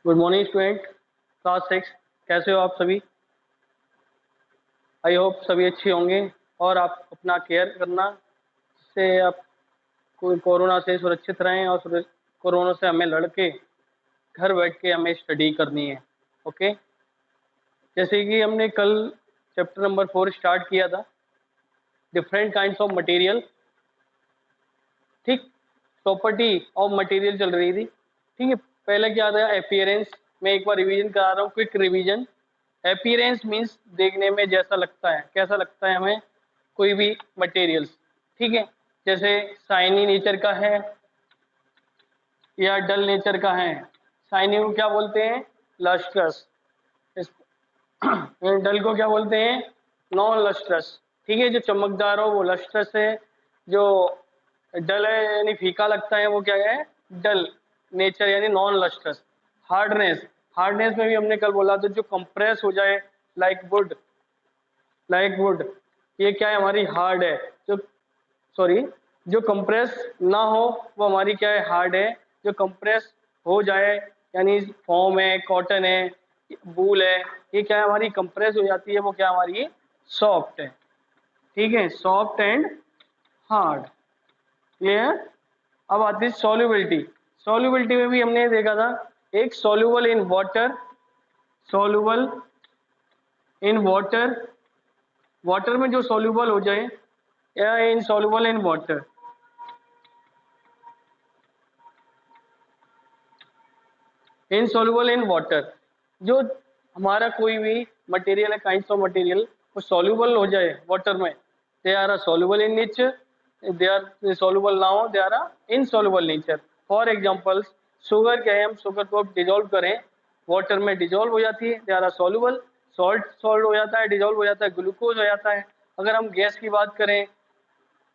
Good morning student, class 6। कैसे हो आप सभी? आई होप सभी अच्छे होंगे और आप अपना केयर करना, जिससे आप कोरोना से सुरक्षित रहें और कोरोना से हमें लड़ के घर बैठ के हमें स्टडी करनी है। ओके, जैसे कि हमने कल चैप्टर नंबर 4 स्टार्ट किया था, डिफरेंट काइंड्स ऑफ मटेरियल। ठीक, प्रॉपर्टी ऑफ मटेरियल चल रही थी। ठीक है, पहले क्या था अपीयरेंस। मैं एक बार रिवीजन करा रहा हूँ, क्विक रिवीजन। अपीयरेंस मीन्स देखने में जैसा लगता है, कैसा लगता है हमें कोई भी मटेरियल्स। ठीक है, जैसे शाइनी नेचर का है या डल नेचर का है। शाइनी को क्या बोलते हैं? लस्ट्रस। डल को क्या बोलते हैं? Non lustrous. ठीक है, जो चमकदार हो वो लस्ट्रस है, जो डल है यानी फीका लगता है वो क्या है? डल नेचर यानी नॉन लस्ट्रस। हार्डनेस, हार्डनेस में भी हमने कल बोला था जो कंप्रेस हो जाए लाइक वुड, लाइक वुड, ये क्या है? हमारी हार्ड है। जो सॉरी जो कंप्रेस ना हो वो हमारी क्या है? हार्ड है। जो कंप्रेस हो जाए यानी फॉर्म है, कॉटन है, वूल है, ये क्या है? हमारी कंप्रेस हो जाती है, वो क्या हमारी? सॉफ्ट है। ठीक है, सॉफ्ट एंड हार्ड, ये है। अब आती है सॉल्युबिलिटी। सॉल्युबिलिटी में भी हमने देखा था एक soluble in water, soluble in water, water में जो सॉल्युबल हो जाए, या insoluble in water. Insoluble in water, जो हमारा कोई भी मटेरियल है, काइंड्स ऑफ मटेरियल, वो सॉल्युबल हो जाए वाटर में, they are soluble in nature, they are soluble now, they are insoluble nature. For examples, sugar क्या है? हम शुगर को डिजोल्व करें वाटर में, डिजोल्व हो जाती है, they are soluble. Salt salt हो जाता है, डिजोल्व हो जाता है, ग्लूकोज हो जाता है। अगर हम गैस की बात करें,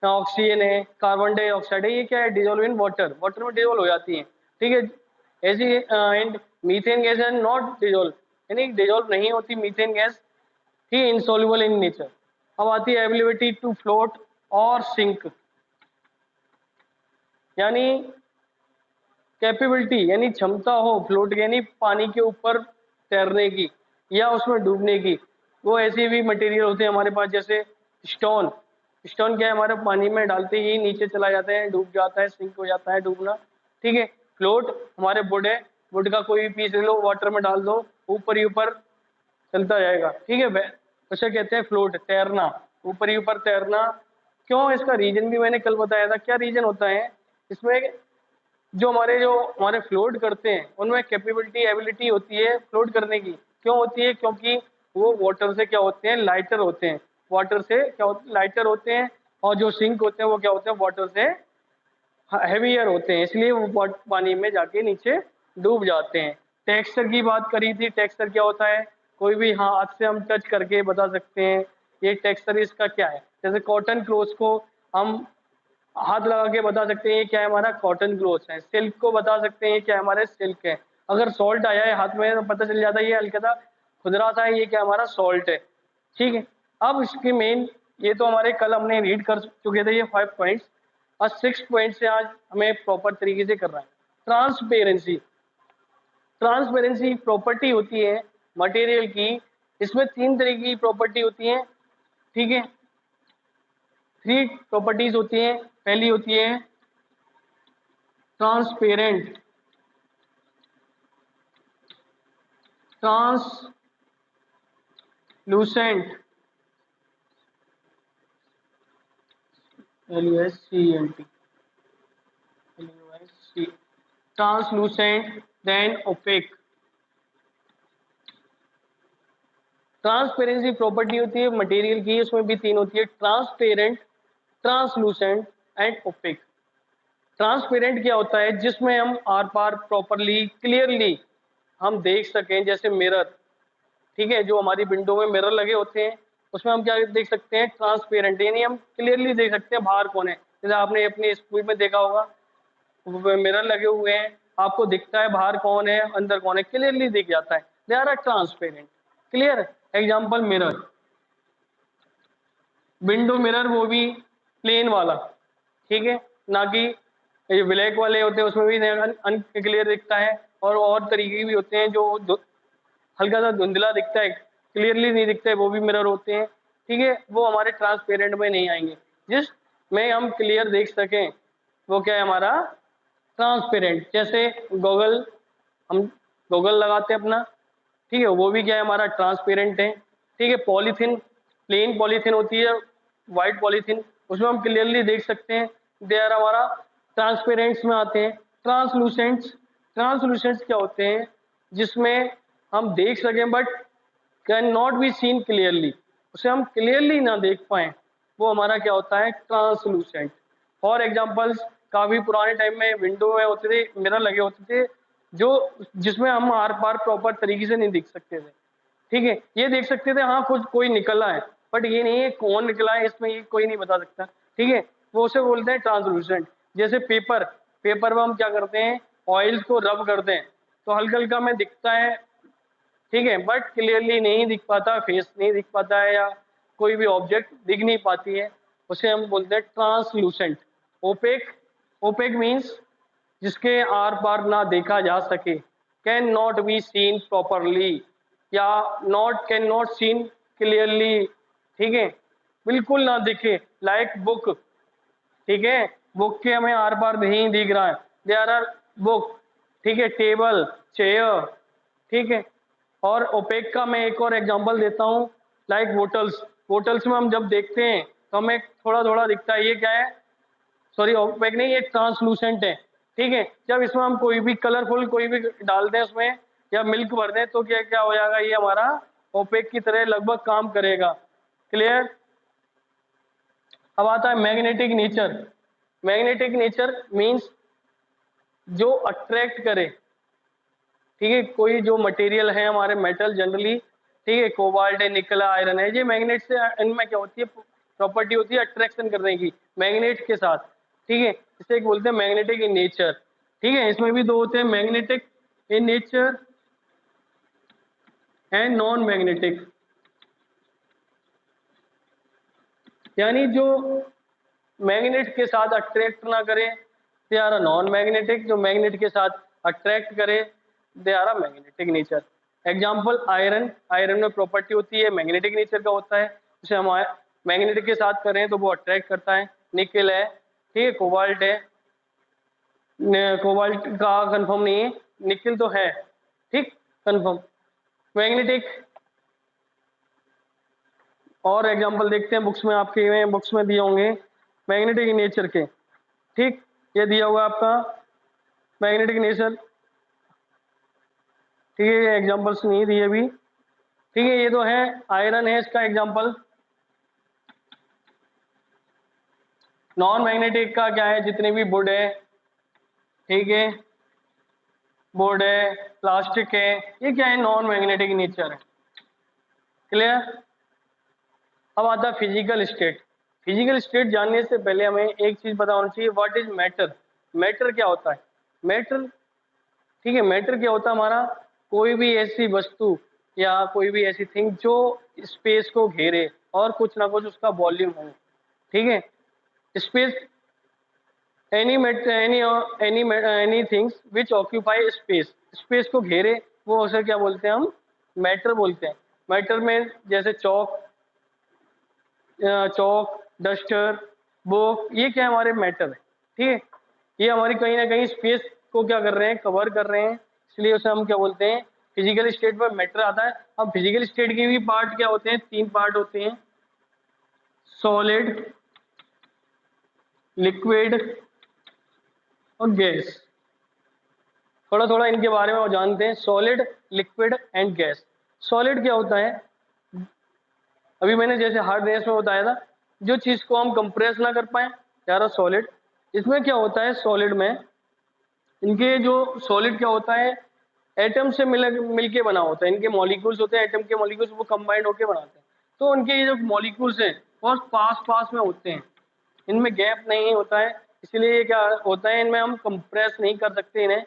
ऑक्सीजन है, कार्बन डाइऑक्साइड है, ये क्या है? डिजोल्व इन वाटर, वाटर में डिजोल्व हो जाती है। ठीक है, ऐसी and methane gas and not dissolve, यानी डिजोल्व नहीं होती methane gas, he insoluble in nature. अब आती है एबिलिटी टू फ्लोट और सिंक, यानी कैपेबिलिटी यानी क्षमता हो फ्लोट यानी पानी के ऊपर तैरने की या उसमें डूबने की। वो ऐसे भी मटेरियल होते हैं हमारे पास, जैसे स्टोन। स्टोन क्या है? हमारे पानी में डालते ही नीचे चला जाता है, डूब जाता है, सिंक हो जाता है, डूबना। ठीक है, फ्लोट हमारे वुड है, वुड का कोई भी पीस ले लो, वाटर में डाल दो, ऊपर ही ऊपर चलता जाएगा। ठीक है, उसे कहते हैं फ्लोट, तैरना, ऊपर ही ऊपर तैरना। क्यों? इसका रीजन भी मैंने कल बताया था। क्या रीजन होता है इसमें? जो हमारे फ्लोट करते हैं उनमें कैपेबिलिटी, एबिलिटी होती है फ्लोट करने की। क्यों होती है? क्योंकि वो वाटर से क्या होते हैं? लाइटर होते हैं। वाटर से क्या होते? लाइटर होते हैं। और जो सिंक होते हैं वो क्या होते हैं? वाटर से हैवियर होते हैं, इसलिए वो पानी में जाके नीचे डूब जाते हैं। टेक्सचर की बात करी थी। टेक्सचर क्या होता है? कोई भी हाथ से हम टच करके बता सकते हैं ये टेक्सचर इसका क्या है। जैसे कॉटन क्लोथ को हम हाथ लगा के बता सकते हैं ये क्या है? हमारा कॉटन क्लोथ है। सिल्क को बता सकते हैं ये क्या है? हमारे सिल्क है। अगर सॉल्ट आया है हाथ में तो पता चल जाता है ये हल्का सा खुदरा सा है, ये क्या? हमारा सॉल्ट है। ठीक है, अब इसके मेन, ये तो हमारे कल हमने रीड कर चुके थे ये 5 पॉइंट्स, और 6 पॉइंट से आज हमें प्रॉपर तरीके से करना है। ट्रांसपेरेंसी, ट्रांसपेरेंसी प्रॉपर्टी होती है मटेरियल की। इसमें 3 तरह की प्रॉपर्टी होती है। ठीक है, 3 प्रॉपर्टीज होती हैं। पहली होती है transparent, translucent, LUSCENT, translucent, then opaque. Transparency property होती है मटेरियल की, उसमें भी 3 होती है, transparent, translucent and opaque. Transparent क्या होता है? जिसमें हम आर पार प्रॉपरली क्लियरली हम देख सकें, जैसे मिरर। ठीक है, जो हमारी विंडो में मिरर लगे होते हैं उसमें हम क्या देख सकते हैं? ट्रांसपेरेंट, यानी हम क्लियरली देख सकते हैं बाहर कौन है। जैसे आपने अपने स्कूल में देखा होगा, मिरर लगे हुए हैं, आपको दिखता है बाहर कौन है अंदर कौन है, क्लियरली दिख जाता है। They are transparent, clear. Example mirror, window mirror, वो भी प्लेन वाला। ठीक है, ना कि ये ब्लैक वाले होते हैं उसमें भी अनक्लियर दिखता है। और तरीके भी होते हैं जो हल्का सा धुंधला दिखता है, क्लियरली नहीं दिखता है, वो भी मिरर होते हैं। ठीक है, वो हमारे ट्रांसपेरेंट में नहीं आएंगे। जिस में हम क्लियर देख सकें वो क्या है हमारा ट्रांसपेरेंट। जैसे गॉगल, हम गॉगल लगाते हैं अपना, ठीक है, वो भी क्या है हमारा ट्रांसपेरेंट है। ठीक है, पॉलीथीन, प्लेन पॉलीथीन होती है, व्हाइट पॉलीथीन, उसमें हम क्लियरली देख सकते हैं, दे आर हमारा ट्रांसपेरेंट्स में आते हैं। ट्रांसलूसेंट्स, ट्रांसलूसेंट्स क्या होते हैं जिसमें हम देख सकें but can not be scene clearly, उसे हम क्लियरली ना देख पाए, वो हमारा क्या होता है ट्रांसलूसेंट। फॉर एग्जाम्पल्स, काफी पुराने टाइम में विंडो में होते थे, मिरर लगे होते थे जो जिसमें हम आर पार प्रॉपर तरीके से नहीं दिख सकते थे। ठीक है, ये देख सकते थे हाँ कुछ कोई निकला है, बट ये नहीं है कौन निकला है, इसमें ये कोई नहीं बता सकता। ठीक है, वो उसे बोलते हैं ट्रांसलूसेंट। जैसे पेपर, पेपर में हम क्या करते हैं, ऑयल्स को रब करते हैं तो हल्का हल्का में दिखता है, ठीक है, बट क्लियरली नहीं दिख पाता, फेस नहीं दिख पाता है या कोई भी ऑब्जेक्ट दिख नहीं पाती है, उसे हम बोलते हैं ट्रांसलूसेंट। ओपेक, ओपेक मीन्स जिसके आर पार ना देखा जा सके, can not be seen properly या not can not seen clearly. ठीक है, बिल्कुल ना दिखे, लाइक बुक। ठीक है, बुक के हमें आर पार नहीं दिख रहा है, देयर आर बुक। ठीक है, टेबल, चेयर। ठीक है, और ओपेक का मैं एक और एग्जांपल देता हूँ, लाइक बोटल्स। बोटल्स में हम जब देखते हैं तो हमें थोड़ा थोड़ा दिखता है, ये क्या है, सॉरी ओपेक नहीं, ये ट्रांसलूसेंट है। ठीक है, जब इसमें हम कोई भी कलरफुल कोई भी डाल दें उसमें या मिल्क भर दें तो क्या क्या हो जाएगा, ये हमारा ओपेक की तरह लगभग काम करेगा। क्लियर। अब आता है magnetic nature. Magnetic nature means जो अट्रैक्ट करे। ठीक है, कोई जो मटेरियल है हमारे मेटल जनरली, ठीक है, कोबाल्ट है, निकल, आयरन है, ये मैग्नेट से, इनमें क्या होती है प्रॉपर्टी होती है अट्रैक्शन करने की मैग्नेट के साथ। ठीक है, इसे एक बोलते हैं मैग्नेटिक इन नेचर। ठीक है, इसमें भी दो होते हैं, magnetic in nature and non magnetic. यानी जो मैग्नेट के साथ अट्रैक्ट ना करे दे आर नॉन मैग्नेटिक, जो मैग्नेट के साथ अट्रैक्ट करे they are magnetic nature. Example iron, iron में प्रॉपर्टी होती है मैग्नेटिक नेचर का होता है, उसे हम मैग्नेटिक के साथ करें तो वो अट्रैक्ट करता है। निकल है, ठीक है, कोबाल्ट है, कोबाल्ट का कंफर्म नहीं है, निकल तो है, ठीक, कंफर्म मैग्नेटिक। और एग्जांपल देखते हैं बुक्स में, आपके में बुक्स में दिए होंगे मैग्नेटिक नेचर के। ठीक, ये दिया हुआ आपका मैग्नेटिक नेचर। ठीक है, एग्जांपल्स नहीं दिए अभी। ठीक है, ये तो है, आयरन है इसका एग्जांपल। नॉन मैग्नेटिक का क्या है, जितने भी वुड है, ठीक है, वुड है, प्लास्टिक है, ये क्या है नॉन मैग्नेटिक नेचर है। क्लियर। अब आता है फिजिकल स्टेट। फिजिकल स्टेट जानने से पहले हमें एक चीज पता होनी चाहिए, व्हाट इज मैटर। मैटर क्या होता है, मैटर, ठीक है, मैटर क्या होता है हमारा, कोई भी ऐसी वस्तु या कोई भी ऐसी थिंग जो स्पेस को घेरे और कुछ ना कुछ उसका वॉल्यूम हो। ठीक है, space, any things which occupy space, space को घेरे, वो उसे क्या बोलते हैं हम, मैटर बोलते हैं। मैटर में जैसे चौक, चौक, डस्टर, बुक, ये क्या हमारे मैटर है। ठीक है, ये हमारी कहीं ना कहीं स्पेस को क्या कर रहे हैं, कवर कर रहे हैं, इसलिए उसे हम क्या बोलते हैं, फिजिकल स्टेट पर मैटर आता है। अब फिजिकल स्टेट के भी पार्ट क्या होते हैं, तीन पार्ट होते हैं, सॉलिड, लिक्विड और गैस। थोड़ा थोड़ा इनके बारे में जानते हैं, solid, liquid and gas. Solid क्या होता है, अभी मैंने जैसे हार्ड रेस में बताया था, जो चीज को हम कंप्रेस ना कर पाए यार सॉलिड। इसमें क्या होता है, सॉलिड में इनके जो सॉलिड क्या होता है, एटम से मिलके बना होता है, इनके मॉलिक्यूल्स होते हैं, एटम के मॉलिक्यूल्स, वो कंबाइंड होके बनाते हैं। तो उनके ये जो मॉलिक्यूल्स हैं बहुत पास पास में होते हैं, इनमें गैप नहीं होता है, इसलिए ये क्या होता है, इनमें हम कंप्रेस नहीं कर सकते इन्हें।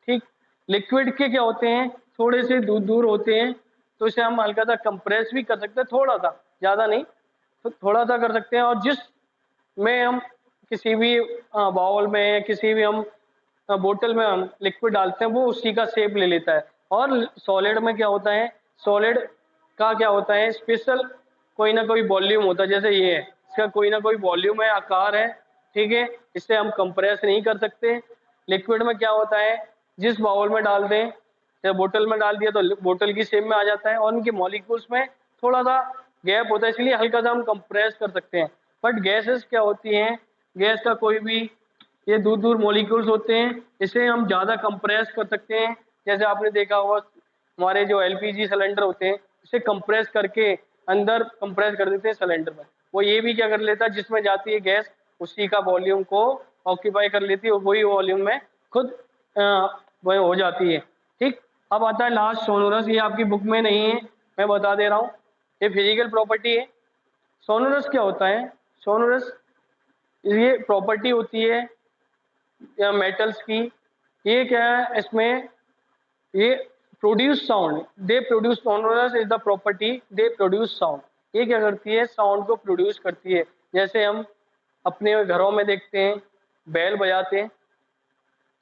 ठीक, लिक्विड के क्या होते हैं, थोड़े से दूर दूर होते हैं, तो इसे हम हल्का सा कंप्रेस भी कर सकते हैं, थोड़ा सा, ज्यादा नहीं, तो थोड़ा सा कर सकते हैं। और जिस में हम किसी भी बाउल में, किसी भी हम बोतल में हम लिक्विड डालते हैं वो उसी का शेप ले लेता है। और सॉलिड में क्या होता है, सॉलिड का क्या होता है, स्पेशल कोई ना कोई वॉल्यूम होता है, जैसे ये है, इसका कोई ना कोई वॉल्यूम है, आकार है, ठीक है, इससे हम कंप्रेस नहीं कर सकते। लिक्विड में क्या होता है, जिस बाउल में डाल दें या बोतल में डाल दिया तो बोतल की शेप में आ जाता है, और उनके मॉलिक्यूल्स में थोड़ा सा गैप होता है, इसलिए हल्का सा हम कंप्रेस कर सकते हैं। बट गैसेस क्या होती हैं, गैस का कोई भी ये दूर दूर मॉलिक्यूल्स होते हैं, इसे हम ज़्यादा कंप्रेस कर सकते हैं। जैसे आपने देखा होगा हमारे जो एलपीजी सिलेंडर होते हैं, इसे कंप्रेस करके अंदर कंप्रेस कर देते हैं सिलेंडर में। वो ये भी क्या कर लेता है, जिसमें जाती है गैस उसी का वॉल्यूम को ऑक्यूपाई कर लेती है, और वही वॉल्यूम में खुद वह हो जाती है। ठीक, अब आता है लास्ट सोनोरस, ये आपकी बुक में नहीं है, मैं बता दे रहा हूँ, ये फिजिकल प्रॉपर्टी है। सोनोरस क्या होता है, सोनोरस ये प्रॉपर्टी होती है या मेटल्स की, ये क्या है, इसमें ये produce sound, they produce, sonorous is the property they produce sound, ये क्या करती है, साउंड को प्रोड्यूस करती है। जैसे हम अपने घरों में देखते हैं बैल बजाते हैं,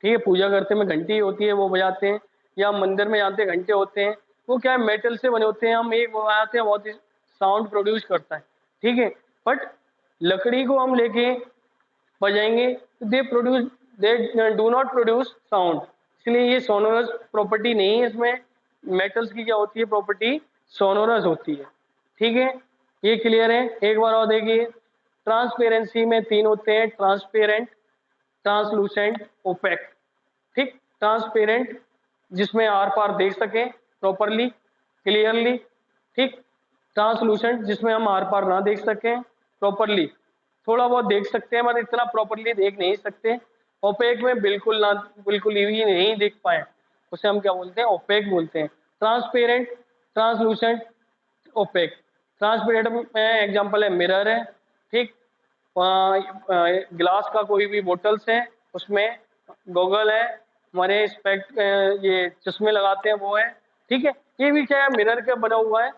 ठीक है, पूजा करते में घंटी होती है वो बजाते हैं, या मंदिर में जाते घंटे होते हैं, वो क्या है, मेटल से बने होते हैं, हम एक बजाते हैं बहुत ही साउंड प्रोड्यूस करता है, ठीक है। बट लकड़ी को हम लेके बजाएंगे तो they do not produce sound, इसलिए ये सोनोरस प्रॉपर्टी नहीं है इसमें। मेटल्स की क्या होती है प्रॉपर्टी, सोनोरस होती है, ठीक है। ये क्लियर है, एक बार और देखिए, ट्रांसपेरेंसी में तीन होते हैं, ट्रांसपेरेंट, ट्रांसलूसेंट, ओपेक। ठीक, ट्रांसपेरेंट जिसमें आर पार देख सकें प्रॉपरली क्लियरली, ठीक। ट्रांसलूसेंट जिसमें हम आर पार ना देख सकें प्रॉपरली, थोड़ा बहुत देख सकते हैं मगर इतना प्रॉपरली देख नहीं सकते। ओपेक में बिल्कुल ना, बिल्कुल ही नहीं देख पाए, उसे हम क्या बोलते हैं, ओपेक बोलते हैं। Transparent, translucent, opaque. ट्रांसपेरेंट में एग्जांपल है मिरर है, ठीक, ग्लास का कोई भी बोटल्स है, उसमें गॉगल है, हमारे स्पेक्ट ये चश्मे लगाते हैं वो है, ठीक है। ये भी क्या है, मिरर का बना हुआ है,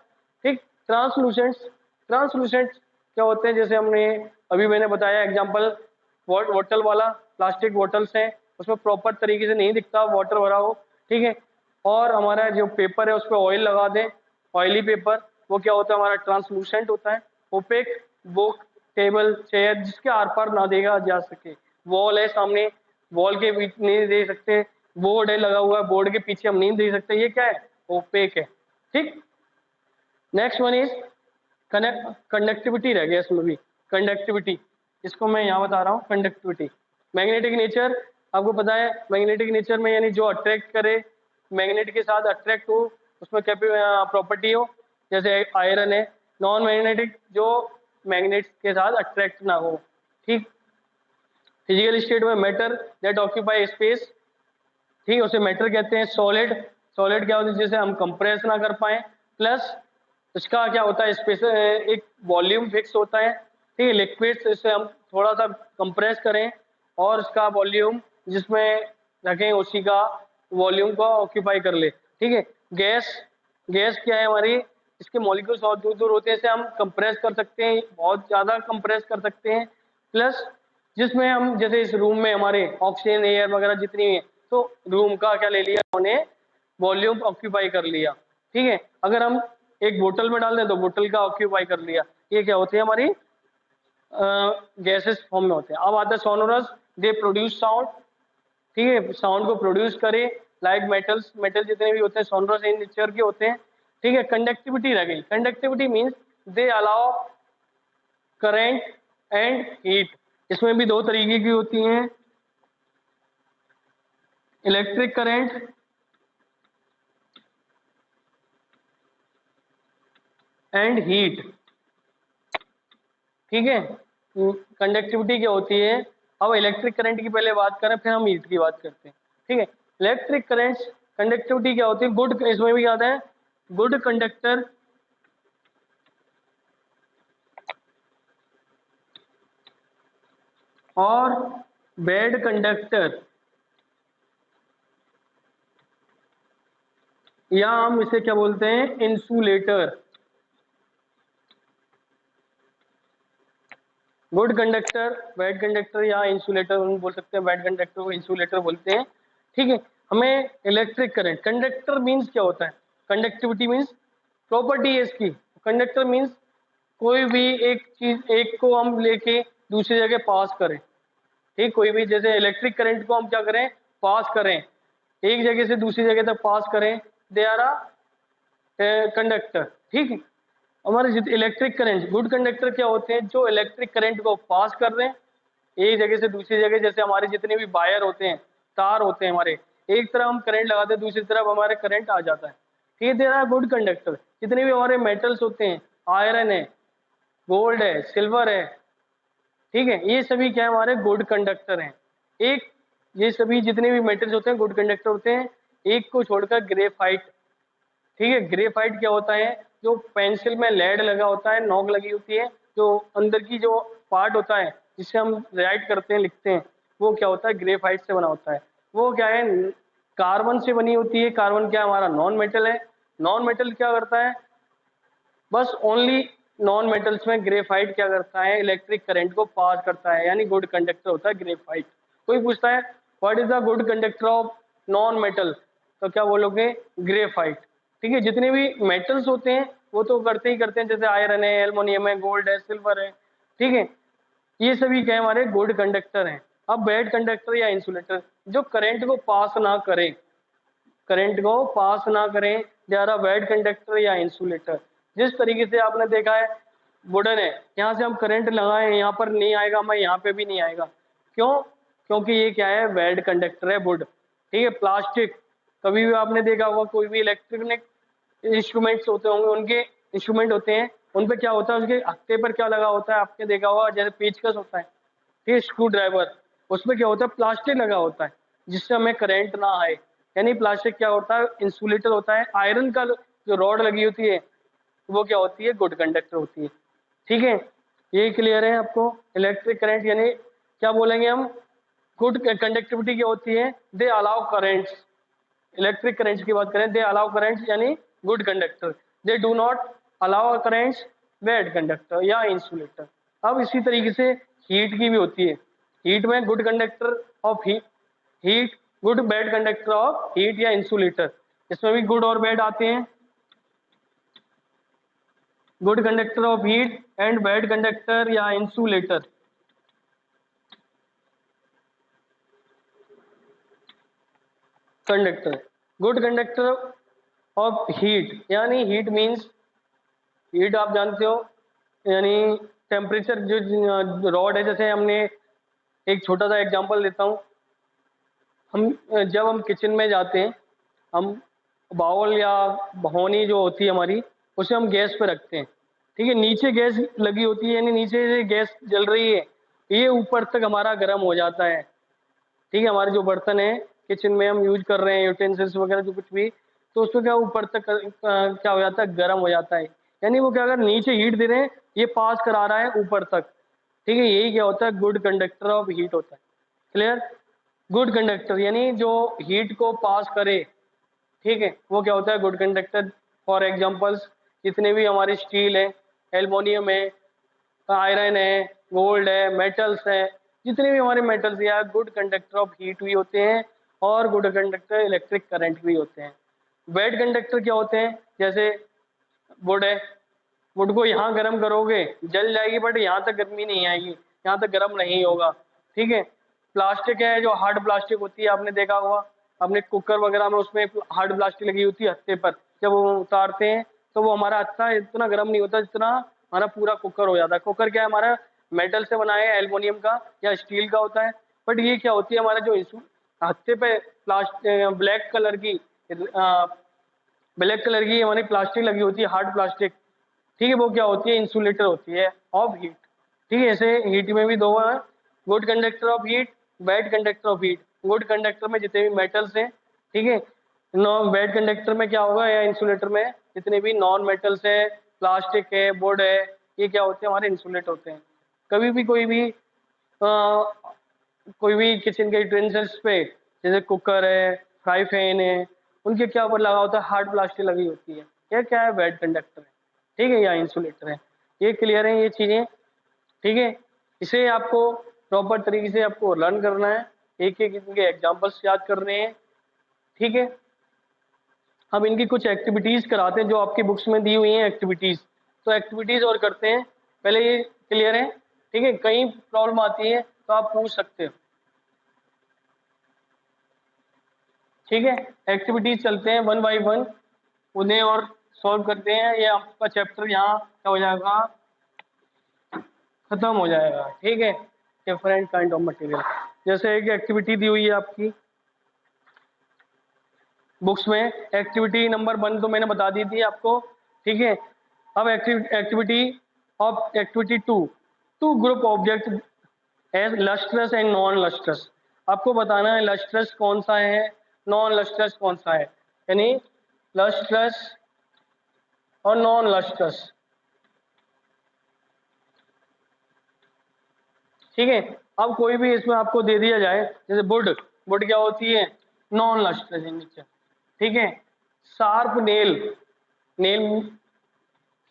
ठीक। ट्रांसलूसेंट्स, ट्रांसलूसेंट क्या होते हैं, जैसे हमने अभी मैंने बताया एग्जांपल, बोतल वाला, प्लास्टिक बोटल्स हैं, उसमें प्रॉपर तरीके से नहीं दिखता वाटर भरा हो, ठीक है। और हमारा जो पेपर है उस पर ऑयल लगा दें, ऑयली पेपर, वो क्या होता है, हमारा ट्रांसलूसेंट होता है। ओपेक, वो टेबल चेयर जिसके आर पार ना देखा जा सके, वॉल है सामने, वॉल के बीच नहीं देख सकते, बोर्ड है लगा हुआ है, बोर्ड के पीछे हम नहीं देख सकते, ये क्या है, ओपेक है, ठीक। नेक्स्ट वन इज कंडक्टिविटी रह गया इसमें भी, कंडक्टिविटी, इसको मैं यहाँ बता रहा हूँ, कंडक्टिविटी। मैग्नेटिक नेचर, आपको पता है मैग्नेटिक नेचर में यानी जो अट्रैक्ट करे, मैग्नेट के साथ अट्रैक्ट हो, उसमें प्रॉपर्टी हो, जैसे आयरन है। नॉन मैग्नेटिक जो मैग्नेट के साथ अट्रैक्ट ना हो, ठीक। फिजिकल स्टेट में मैटर दैट ऑक्यूपाई स्पेस, ठीक, उसे मैटर कहते हैं। सॉलिड, सॉलिड क्या होता है, जिसे हम कंप्रेस ना कर पाए, प्लस इसका क्या होता है, स्पेस, एक वॉल्यूम फिक्स होता है, ठीक है। लिक्विड इसे हम थोड़ा सा कंप्रेस करें और इसका वॉल्यूम जिसमें रखें उसी का वॉल्यूम को ऑक्यूपाई कर ले, ठीक है। गैस, गैस क्या है हमारी, इसके मॉलिक्यूल्स बहुत दूर दूर होते हैं, इसे हम कंप्रेस कर सकते हैं, बहुत ज़्यादा कंप्रेस कर सकते हैं। प्लस जिसमें हम जैसे इस रूम में हमारे ऑक्सीजन एयर वगैरह जितनी है, तो रूम का क्या ले लिया उन्होंने, वॉल्यूम ऑक्यूपाई कर लिया, ठीक है। अगर हम एक बोतल में डाल दें तो बोतल का ऑक्यूपाई कर लिया, ये क्या होती है हमारी गैसेस फॉर्म में होते हैं। अब आता है सोनोरस, दे प्रोड्यूस साउंड, ठीक है, साउंड को प्रोड्यूस करे, लाइक मेटल्स, मेटल जितने भी होते हैं सोनोरस इन नेचर के होते हैं, ठीक है। कंडक्टिविटी रह गई, conductivity means they allow current and heat, इसमें भी दो तरीके की होती हैं, इलेक्ट्रिक करंट एंड हीट, ठीक है। कंडक्टिविटी क्या होती है, अब इलेक्ट्रिक करंट की पहले बात करें फिर हम हीट की बात करते हैं, ठीक है। इलेक्ट्रिक करंट कंडक्टिविटी क्या होती है, गुड, इसमें भी याद है, गुड कंडक्टर और बैड कंडक्टर, या हम इसे क्या बोलते हैं, insulator. Good conductor, bad conductor या इंसुलेटर बोल सकते हैं, बैड कंडक्टर को इंसुलेटर बोलते हैं। ठीक है, हमें इलेक्ट्रिक करंट, कंडक्टर मीन्स क्या होता है, कंडक्टिविटी मीन्स प्रॉपर्टी है इसकी। कंडक्टर मीन्स कोई भी एक चीज, एक को हम लेके दूसरी जगह पास करें। ठीक, कोई भी, जैसे इलेक्ट्रिक करंट को हम क्या करें, पास करें, एक जगह से दूसरी जगह तक पास करें, दे आर अ कंडक्टर। ठीक है, हमारे इलेक्ट्रिक करंट, गुड कंडक्टर क्या होते हैं, जो इलेक्ट्रिक करंट को पास कर रहे हैं एक जगह से दूसरी जगह। जैसे हमारे जितने भी वायर होते हैं, तार होते हैं हमारे, एक तरफ हम करंट लगाते हैं, दूसरी तरफ हमारे करंट आ जाता है। ठीक है, दे रहा है गुड कंडक्टर। जितने भी हमारे मेटल्स होते हैं, आयरन है, गोल्ड है, सिल्वर है, ठीक है, ये सभी क्या है, हमारे गुड कंडक्टर हैं। एक, ये सभी जितने भी मेटल्स होते हैं गुड कंडक्टर होते हैं, एक को छोड़कर ग्रेफाइट। ठीक है, ग्रेफाइट क्या होता है, जो पेंसिल में लेड लगा होता है, नोक लगी होती है, जो अंदर की जो पार्ट होता है जिससे हम राइट करते हैं, लिखते हैं, वो क्या होता है, ग्रेफाइट से बना होता है। वो क्या है, कार्बन से बनी होती है। कार्बन क्या हमारा नॉन मेटल है। नॉन मेटल क्या करता है, बस ओनली नॉन मेटल्स में ग्रेफाइट क्या करता है, इलेक्ट्रिक करंट को पास करता है, यानी गुड कंडक्टर होता है ग्रेफाइट। कोई पूछता है what is the good conductor of non metal, तो क्या बोलोगे, ग्रेफाइट। ठीक है, जितने भी मेटल्स होते हैं वो तो करते ही करते हैं, जैसे आयरन है, एल्युमिनियम है, गोल्ड है, सिल्वर है। ठीक है, ये सभी क्या है, हमारे गुड कंडक्टर हैं। अब बैड कंडक्टर या इंसुलेटर, जो करंट को पास ना करें, करंट को पास ना करें, they are a bad conductor या इंसुलेटर। जिस तरीके से आपने देखा है, वुडन है, यहाँ से हम करंट लगाए, यहाँ पर नहीं आएगा, मैं यहाँ पे भी नहीं आएगा। क्यों, क्योंकि ये क्या है, बैड कंडक्टर है, वुड। ठीक है, प्लास्टिक, कभी भी आपने देखा होगा, कोई भी इलेक्ट्रॉनिक इंस्ट्रूमेंट्स होते होंगे, उनके इंस्ट्रूमेंट होते हैं, उन पे क्या होता है, उसके हत्थे पर क्या लगा होता है, आपने देखा होगा, जैसे पेचकस होता है, ठीक है, स्क्रू ड्राइवर, उसमें क्या होता है, प्लास्टिक लगा होता है, जिससे हमें करंट ना आए। यानी प्लास्टिक क्या होता है, इंसुलेटर होता है। आयरन का जो रॉड लगी होती है, वो क्या होती है, गुड कंडक्टर होती है। ठीक है, ये क्लियर है आपको। इलेक्ट्रिक करंट यानी क्या बोलेंगे हम, गुड कंडक्टिविटी क्या होती है, they allow currents. Electric currents की बात करें, दे अलाउ करंट्स यानी good conductor, they do not allow currents bad conductor या इंसुलेटर। अब इसी तरीके से हीट की भी होती है। हीट में good conductor of heat, good bad conductor of heat या इंसुलेटर, इसमें भी गुड और बैड आते हैं। Good conductor of heat and bad conductor या insulator. Conductor, good conductor of heat, यानी हीट मींस, हीट आप जानते हो, यानी टेम्परेचर, जो रॉड है, जैसे हमने एक छोटा सा एग्जांपल देता हूँ। हम जब हम किचन में जाते हैं, हम बाउल या भगोनी जो होती है हमारी, उसे हम गैस पे रखते हैं। ठीक है, नीचे गैस लगी होती है, यानी नीचे से गैस जल रही है, ये ऊपर तक हमारा गर्म हो जाता है। ठीक है, हमारे जो बर्तन है किचन में हम यूज कर रहे हैं, यूटेंसिल्स वगैरह जो कुछ भी, तो उसको क्या ऊपर तक क्या हो जाता है, गर्म हो जाता है। यानी वो क्या, अगर नीचे हीट दे रहे हैं, ये पास करा रहा है ऊपर तक। ठीक है, यही क्या होता है, गुड कंडक्टर ऑफ हीट होता है। क्लियर, गुड कंडक्टर यानी जो हीट को पास करे। ठीक है, वो क्या होता है, गुड कंडक्टर। फॉर एग्जांपल्स, जितने भी हमारे स्टील है, एल्युमिनियम है, आयरन है, गोल्ड है, मेटल्स है, जितने भी हमारे मेटल्स या गुड कंडक्टर ऑफ हीट भी होते हैं, और गुड कंडक्टर इलेक्ट्रिक करंट भी होते हैं। बैड कंडक्टर क्या होते हैं, जैसे वुड है, वुड को यहाँ गर्म करोगे जल जाएगी, बट यहाँ तक गर्मी नहीं आएगी, यहाँ तक गर्म नहीं होगा। ठीक है, प्लास्टिक है, जो हार्ड प्लास्टिक होती है, आपने देखा होगा, अपने कुकर वगैरह में उसमें हार्ड प्लास्टिक लगी होती है हत्थे पर, जब वो उतारते हैं तो वो हमारा हत्था इतना गर्म नहीं होता जितना हमारा पूरा कुकर हो जाता है। कुकर क्या है, हमारा मेटल से बना है, एल्युमिनियम का या स्टील का होता है। बट ये क्या होती है, हमारा जो हत्थे पे प्लास्टिक ब्लैक कलर की हमारी प्लास्टिक लगी होती है, हार्ड प्लास्टिक। ठीक है, वो क्या होती है, इंसुलेटर होती है ऑफ हीट। ठीक है, ऐसे हीट में भी दो है, good conductor of heat, bad conductor of heat. Good conductor में जितने भी मेटल्स हैं, ठीक है, नॉन बैड कंडक्टर में क्या होगा, या इंसुलेटर में जितने भी नॉन मेटल्स है, प्लास्टिक है, वुड है, ये क्या होते हैं, हमारे इंसुलेट होते हैं। कभी भी कोई भी किचन के यूटेंसिल्स पे, जैसे कुकर है, फ्राई पैन है, उनके क्या ऊपर लगा होता है, हार्ड प्लास्टिक लगी होती है, ये क्या है, बैड कंडक्टर है। ठीक है, या इंसुलेटर है। ये क्लियर है ये चीजें। ठीक है, इसे आपको प्रॉपर तरीके से आपको लर्न करना है, एक एक इनके एग्जांपल्स याद करने हैं, ठीक है। अब इनकी कुछ एक्टिविटीज कराते हैं जो आपकी बुक्स में दी हुई हैं एक्टिविटीज, तो एक्टिविटीज और करते हैं, पहले ये क्लियर है, ठीक है। कहीं प्रॉब्लम आती है तो आप पूछ सकते हो, ठीक है। एक्टिविटीज चलते हैं वन बाई वन, उन्हें और सॉल्व करते हैं। ये आपका चैप्टर यहाँ क्या हो जाएगा, खत्म हो जाएगा, ठीक है। डिफरेंट काइंड ऑफ मटेरियल, जैसे एक एक्टिविटी दी हुई है आपकी बुक्स में, एक्टिविटी नंबर 1 तो मैंने बता दी थी आपको, ठीक है। अब activity of activity 2, to group object as lustrous and non lustrous. आपको बताना है लस्ट्रस कौन सा है, नॉन लस्ट्रस कौन सा है, यानी लस्ट्रस और नॉन लस्ट्रस, ठीक है। अब कोई भी इसमें आपको दे दिया जाए, जैसे वुड, वुड क्या होती है, नॉन लस्ट्रस इन नेचर, ठीक है। शार्प नेल, नेल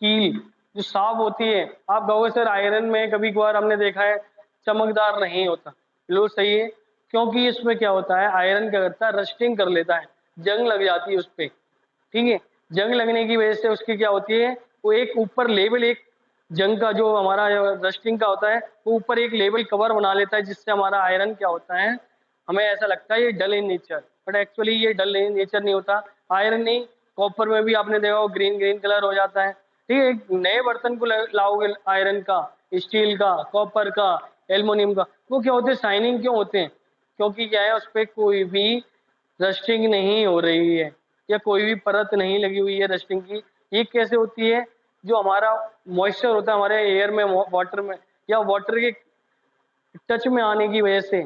कील जो शार्प होती है, आप कहोगे सर आयरन में कभी कभार हमने देखा है चमकदार नहीं होता, लो सही है, क्योंकि इसमें क्या होता है, आयरन क्या करता है, रस्टिंग कर लेता है, जंग लग जाती है उस पर, ठीक है। जंग लगने की वजह से उसकी क्या होती है, वो एक ऊपर लेवल, एक जंग का जो हमारा रस्टिंग का होता है, वो ऊपर एक लेवल कवर बना लेता है, जिससे हमारा आयरन क्या होता है, हमें ऐसा लगता है ये डल इन नेचर, बट एक्चुअली ये डल इन नेचर नहीं होता। आयरन नहीं, कॉपर में भी आपने देखा हो ग्रीन ग्रीन कलर हो जाता है, ठीक है। एक नए बर्तन को लाओगे आयरन का, स्टील का, कॉपर का, एल्युमिनियम का, वो क्या होते हैं, शाइनिंग क्यों होते हैं, क्योंकि क्या है, उस पर कोई भी रस्टिंग नहीं हो रही है, या कोई भी परत नहीं लगी हुई है रस्टिंग की। ये कैसे होती है, जो हमारा मॉइस्चर होता है हमारे एयर में, वाटर में, या वाटर के टच में आने की वजह से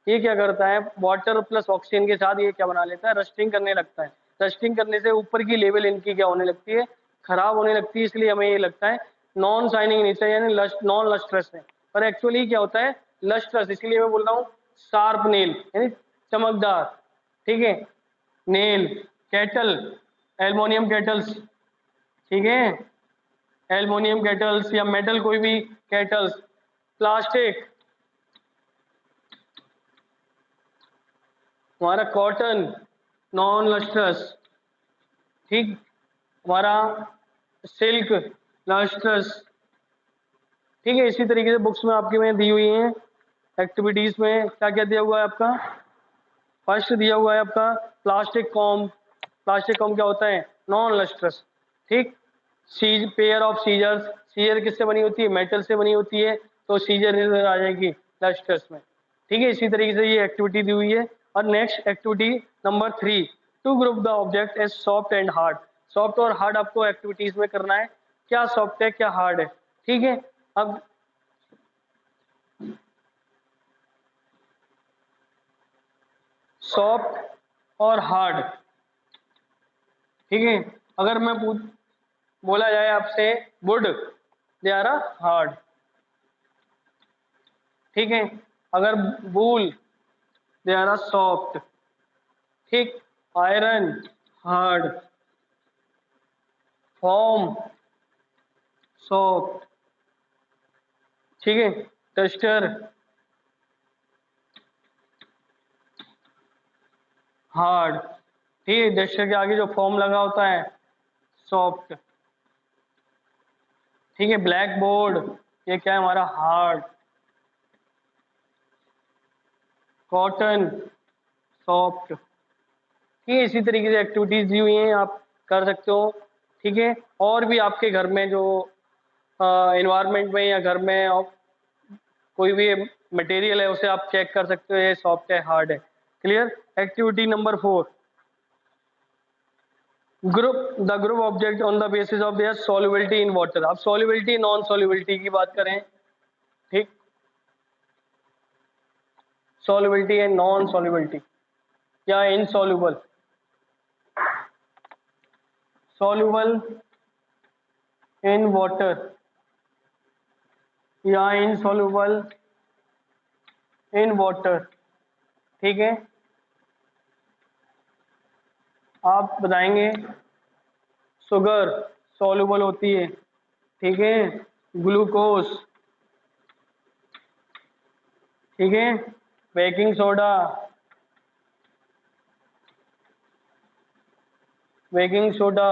ये क्या करता है, वाटर प्लस ऑक्सीजन के साथ ये क्या बना लेता है, रस्टिंग करने लगता है। रस्टिंग करने से ऊपर की लेवल इनकी क्या होने लगती है, खराब होने लगती है, इसलिए हमें ये लगता है नॉन शाइनिंग नेचर, यानी नॉन लस्ट्रस है। पर एक्चुअली क्या होता है, लस्ट्रस, इसलिए मैं बोल रहा हूँ शार्प नेल यानी चमकदार, ठीक है। नेल, कैटल, एल्युमिनियम केटल्स, ठीक है, एल्युमिनियम केटल्स या मेटल कोई भी केटल्स, प्लास्टिक, हमारा कॉटन नॉन लस्ट्रस, ठीक, हमारा सिल्क लस्ट्रस, ठीक है। इसी तरीके से बुक्स में आपकी में दी हुई हैं एक्टिविटीज में क्या क्या दिया हुआ है आपका, फर्स्ट दिया हुआ है आपका प्लास्टिक कॉम, प्लास्टिक कॉम क्या होता है, नॉन लस्ट्रस, ठीक। सीज, पेयर ऑफ सीजर्स, सीजर किससे बनी होती है, मेटल से बनी होती है, तो सीजर आ जाएगी लस्ट्रस में, ठीक है। इसी तरीके से ये एक्टिविटी दी हुई है। और next activity number 3, to group the object as soft and hard. Soft और हार्ड आपको एक्टिविटीज में करना है, क्या सॉफ्ट है क्या हार्ड है, ठीक है। अब सॉफ्ट और हार्ड, ठीक है। अगर मैं बोला जाए आपसे वुड, दे आर हार्ड, ठीक है। अगर वूल, दे आर सॉफ्ट, ठीक। आयरन हार्ड, फॉर्म सॉफ्ट, ठीक है। टेस्टर हार्ड, ठीक है। टेस्टर के आगे जो फॉर्म लगा होता है सॉफ्ट, ठीक है। ब्लैक बोर्ड, ये क्या है हमारा हार्ड, कॉटन सॉफ्ट, ठीक है। इसी तरीके से एक्टिविटीज दी हुई हैं, आप कर सकते हो, ठीक है। और भी आपके घर में जो इन्वायरमेंट में या घर में कोई भी मटेरियल है उसे आप चेक कर सकते हो, ये सॉफ्ट है हार्ड है, clear. Activity number 4, group the group object on the basis of their solubility in water. अब सॉल्युबिलिटी नॉन सॉल्युबिलिटी की बात करें, ठीक, सॉल्युबिलिटी एंड नॉन सॉल्युबिलिटी, या इनसॉल्युबल, सॉल्युबल इन वाटर या इनसॉल्युबल इन वाटर, ठीक है। आप बताएंगे शुगर सॉल्युबल होती है, ठीक है। ग्लूकोज ठीक है, baking soda, baking soda,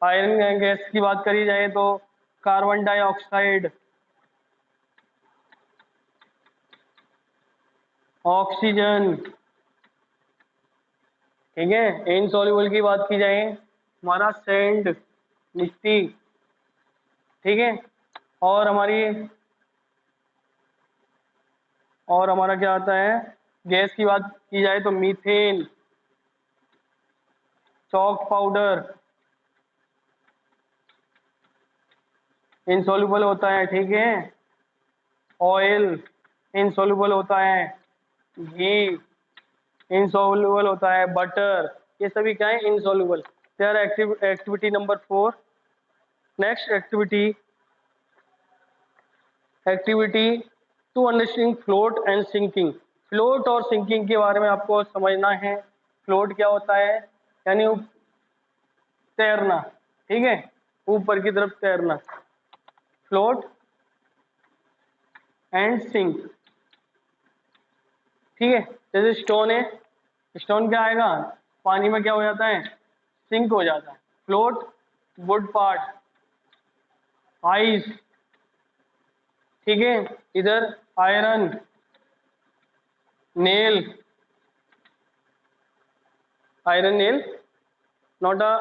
iron gas की बात करी जाए तो कार्बन डाइऑक्साइड, ऑक्सीजन, ठीक है। इनसॉल्युबल की बात की जाए हमारा सैंड, मिट्टी, ठीक है। और हमारा क्या आता है, गैस की बात की जाए तो मीथेन, चॉक पाउडर, इनसॉल्युबल होता है, ठीक है। ऑयल इनसॉल्युबल होता है, घी इनसॉल्युबल होता है, बटर, ये सभी क्या है, इनसॉल्युबल। यार activity number 4। Next activity to understand float and sinking. Float और सिंकिंग के बारे में आपको समझना है। फ्लोट क्या होता है, यानी तैरना, ठीक है, ऊपर की तरफ तैरना, फ्लोट एंड सिंक, ठीक है। जैसे स्टोन है, स्टोन क्या आएगा, पानी में क्या हो जाता है, सिंक हो जाता है। फ्लोट वुड पार्ट, आइस, ठीक है। इधर iron, nail, iron nail, not a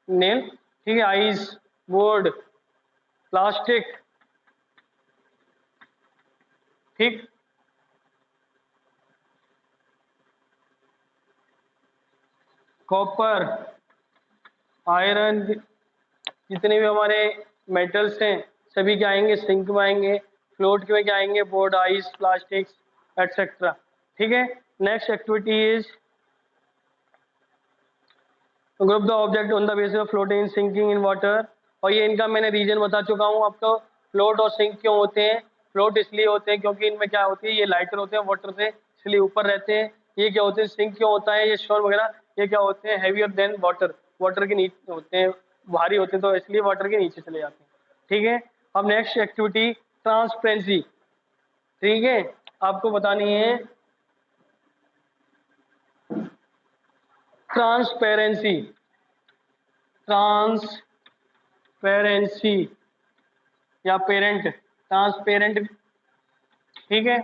nail, ठीक है। आइस, वुड, प्लास्टिक, ठीक। कॉपर, आयरन, जितने भी हमारे मेटल्स हैं सभी क्या आएंगे, सिंक में आएंगे। फ्लोट में क्या आएंगे, बोर्ड, आइस, प्लास्टिक्स, एटसेट्रा, ठीक है। Next activity is group the object on the basis of floating sinking in water. और ये इनका मैंने रीजन बता चुका हूँ आपको। फ्लोट और सिंक क्यों होते हैं, फ्लोट इसलिए होते हैं क्योंकि इनमें क्या होती है, ये लाइटर होते हैं वाटर से, इसलिए ऊपर रहते हैं। ये क्या होते हैं, सिंक क्यों होता है, ये श्योर वगैरह, ये क्या होते हैं, हैवियर देन वाटर, वाटर के नीचे होते हैं, भारी होते हैं, तो इसलिए वाटर के नीचे चले जाते हैं, ठीक है। अब नेक्स्ट एक्टिविटी ट्रांसपेरेंसी, ठीक है। आपको बतानी है ट्रांसपेरेंसी, ट्रांसपेरेंसी या पेरेंट, ट्रांसपेरेंट, ठीक है।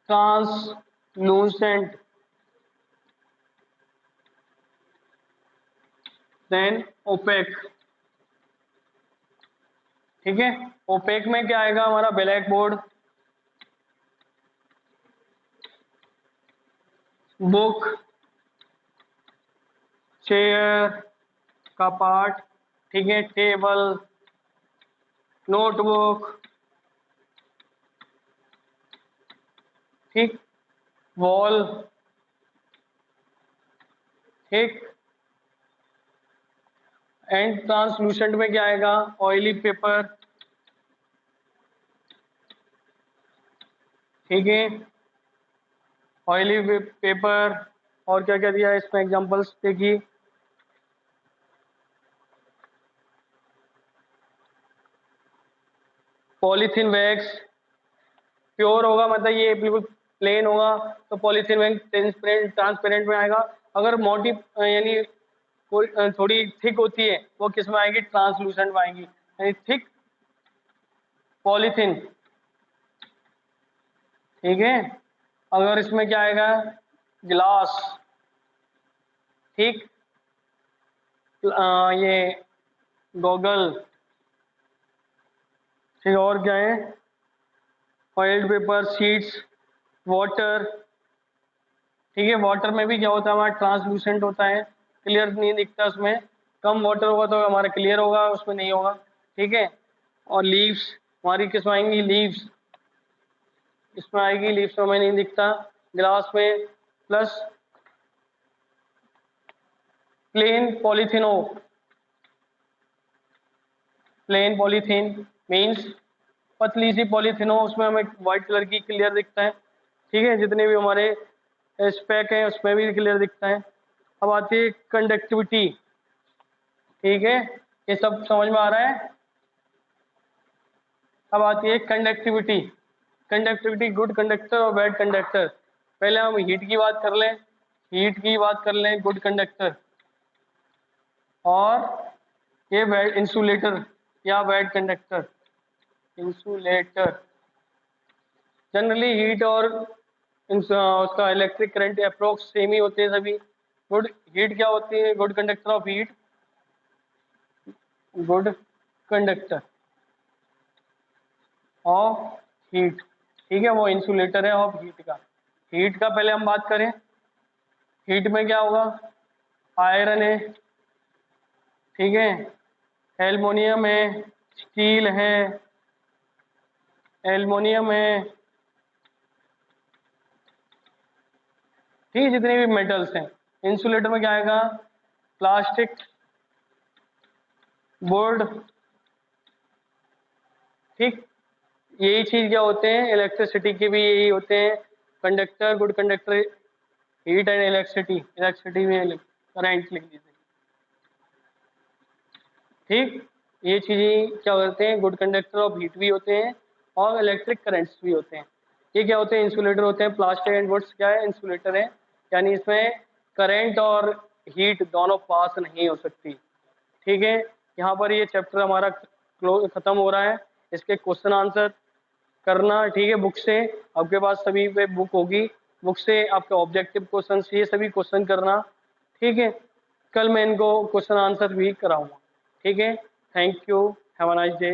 ट्रांसलूसेंट, देन ओपेक, ठीक है। ओपेक में क्या आएगा हमारा, ब्लैक बोर्ड, बुक, चेयर का पार्ट, ठीक है, टेबल, नोटबुक, ठीक, वॉल, ठीक। एंड ट्रांसलूसेंट में क्या आएगा, ऑयली पेपर, ठीक है, ऑयली पेपर। और क्या क्या दिया है इसमें, एग्जांपल्स देखिए, पॉलीथीन बैग्स, प्योर होगा मतलब ये बिल्कुल प्लेन होगा तो पॉलीथीन बैग ट्रांसपेरेंट में आएगा। अगर मोटी यानी थोड़ी थिक होती है वो किस में आएगी, ट्रांसलूसेंट में आएगी, यानी थिक पॉलीथीन, ठीक है। अगर इसमें क्या आएगा, ग्लास, ठीक, ये गॉगल, ठीक। और क्या है, ऑयल्ड पेपर, शीट्स, वाटर, ठीक है। वाटर में भी क्या होता है हमारा, ट्रांसलूसेंट होता है, क्लियर नहीं दिखता उसमें। कम वाटर होगा तो हमारा क्लियर होगा, उसमें नहीं होगा, ठीक है। और लीव्स हमारी किस में आएंगी, लीव्स इसमें आएगी, लीव्स में हमें नहीं दिखता ग्लास में। प्लस प्लेन पॉलीथीन हो, प्लेन पॉलीथीन मीन्स पतली सी पॉलीथीन हो, उसमें हमें व्हाइट कलर की क्लियर दिखता है, ठीक है। जितने भी हमारे स्पेक है उसमें भी क्लियर दिखता है। अब आती है कंडक्टिविटी, ठीक है, ये सब समझ में आ रहा है। अब आती है कंडक्टिविटी, कंडक्टिविटी, गुड कंडक्टर और बैड कंडक्टर। पहले हम हीट की बात कर लें, हीट की बात कर लें, गुड कंडक्टर, और ये बैड इंसुलेटर या bad conductor. Insulator generally heat और उसका इलेक्ट्रिक करंट अप्रोक्स सेम ही होते हैं सभी। गुड हीट क्या होती है? Good conductor of heat, good conductor of heat, ठीक है, वो इंसुलेटर है ऑफ हीट का। हीट का पहले हम बात करें, हीट में क्या होगा? आयरन है, ठीक है, एल्युमिनियम है, स्टील है, एल्युमिनियम है, ठीक है, जितने भी मेटल्स हैं। इंसुलेटर में क्या आएगा? प्लास्टिक, बोर्ड, ठीक। यही चीज क्या होते हैं? इलेक्ट्रिसिटी के भी यही होते हैं, conductor, good conductor, heat and electricity. Electricity में करंट लिख दीजिए, ठीक। ये चीजें क्या होते हैं? गुड कंडक्टर ऑफ हीट भी होते हैं और इलेक्ट्रिक करंट्स भी होते हैं। ये क्या होते हैं? इंसुलेटर होते हैं। प्लास्टिक एंड वुड्स क्या है? इंसुलेटर है, यानी इसमें करंट और हीट दोनों पास नहीं हो सकती, ठीक है। यहाँ पर ये चैप्टर हमारा खत्म हो रहा है। इसके क्वेश्चन आंसर करना, ठीक है, बुक से। आपके पास सभी पे बुक होगी, बुक से आपके ऑब्जेक्टिव क्वेश्चन ये सभी क्वेश्चन करना, ठीक है। कल मैं इनको क्वेश्चन आंसर भी कराऊंगा, ठीक है। Thank you, have a nice day.